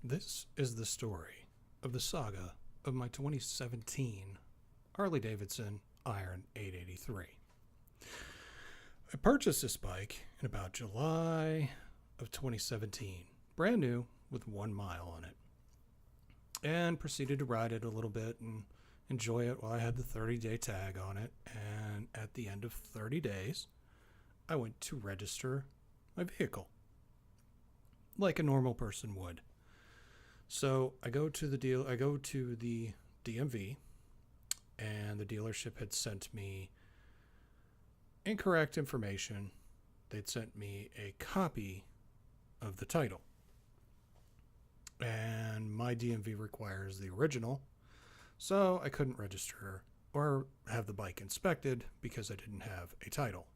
This is the story of the saga of my 2017 Harley-Davidson Iron 883. I purchased this bike in about July of 2017, brand new with 1 mile on it, and proceeded to ride it a little bit and enjoy it while I had the 30-day tag on it. And at the end of 30 days, I went to register my vehicle like a normal person would. So I go to the DMV, and the dealership had sent me incorrect information. They'd sent me a copy of the title, and my DMV requires the original, so I couldn't register or have the bike inspected because I didn't have a title.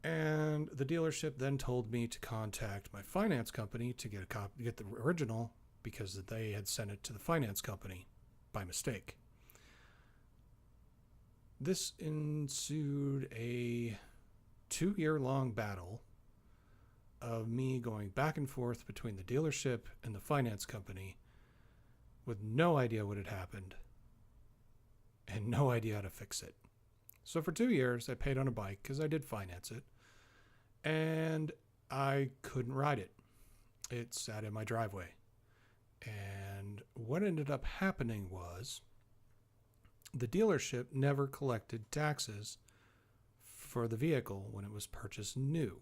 And the dealership then told me to contact my finance company to get the original, because they had sent it to the finance company by mistake. This ensued a 2-year-long battle of me going back and forth between the dealership and the finance company with no idea what had happened and no idea how to fix it. So for 2 years, I paid on a bike because I did finance it, and I couldn't ride it. It sat in my driveway. And what ended up happening was the dealership never collected taxes for the vehicle when it was purchased new.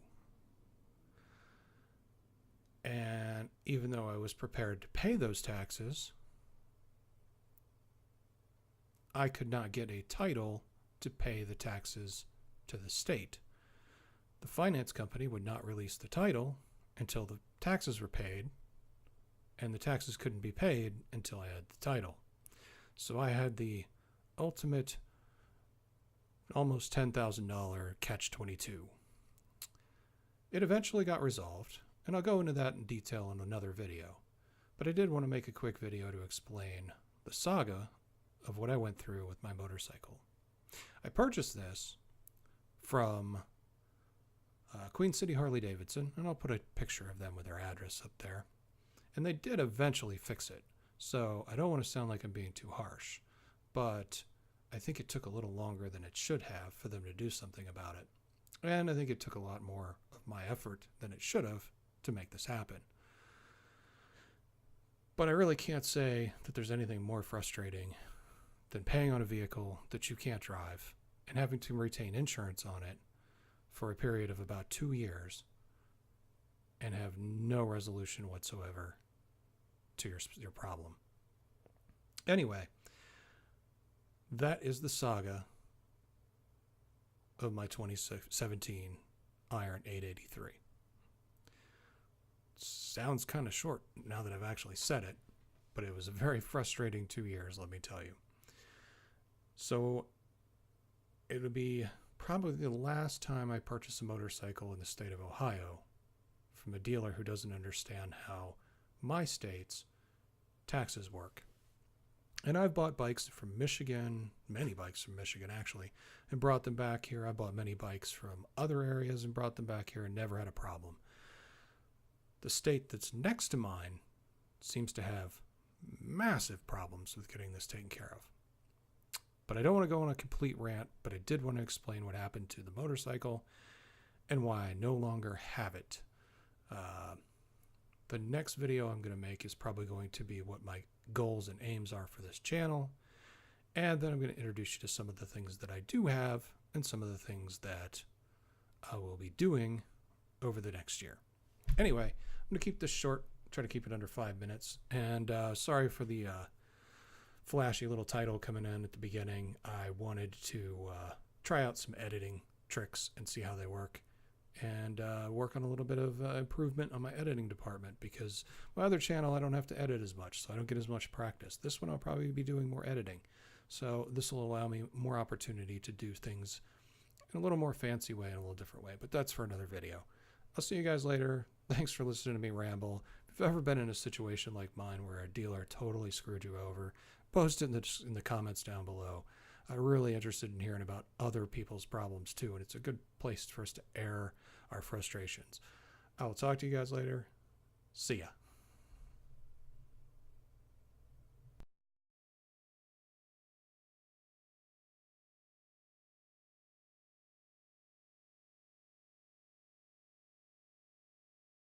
And even though I was prepared to pay those taxes, I could not get a title to pay the taxes to the state. The finance company would not release the title until the taxes were paid, and the taxes couldn't be paid until I had the title. So I had the ultimate almost $10,000 catch-22. It eventually got resolved, and I'll go into that in detail in another video. But I did want to make a quick video to explain the saga of what I went through with my motorcycle. I purchased this from Queen City Harley-Davidson, and I'll put a picture of them with their address up there. And they did eventually fix it, so I don't want to sound like I'm being too harsh, but I think it took a little longer than it should have for them to do something about it. And I think it took a lot more of my effort than it should have to make this happen. But I really can't say that there's anything more frustrating than paying on a vehicle that you can't drive and having to retain insurance on it for a period of about 2 years and have no resolution whatsoever to your problem. Anyway, that is the saga of my 2017 Iron 883. Sounds kind of short now that I've actually said it, but it was a very frustrating 2 years, let me tell you. So it would be probably the last time I purchased a motorcycle in the state of Ohio from a dealer who doesn't understand how my state's taxes work. And I've bought bikes from Michigan, many bikes from Michigan actually, and brought them back here. I bought many bikes from other areas and brought them back here and never had a problem. The state that's next to mine seems to have massive problems with getting this taken care of. But I don't want to go on a complete rant, but I did want to explain what happened to the motorcycle and why I no longer have it. The next video I'm going to make is probably going to be what my goals and aims are for this channel. And then I'm going to introduce you to some of the things that I do have and some of the things that I will be doing over the next year. Anyway, I'm going to keep this short, try to keep it under 5 minutes. And sorry for the flashy little title coming in at the beginning. I wanted to try out some editing tricks and see how they work, and work on a little bit of improvement on my editing department, because my other channel I don't have to edit as much, so I don't get as much practice. This one I'll probably be doing more editing, so this will allow me more opportunity to do things in a little more fancy way, in a little different way, but that's for another video. I'll see you guys later. Thanks for listening to me ramble. If you've ever been in a situation like mine where a dealer totally screwed you over, post it in the comments down below. I'm really interested in hearing about other people's problems too, and it's a good place for us to air our frustrations. I will talk to you guys later. See ya.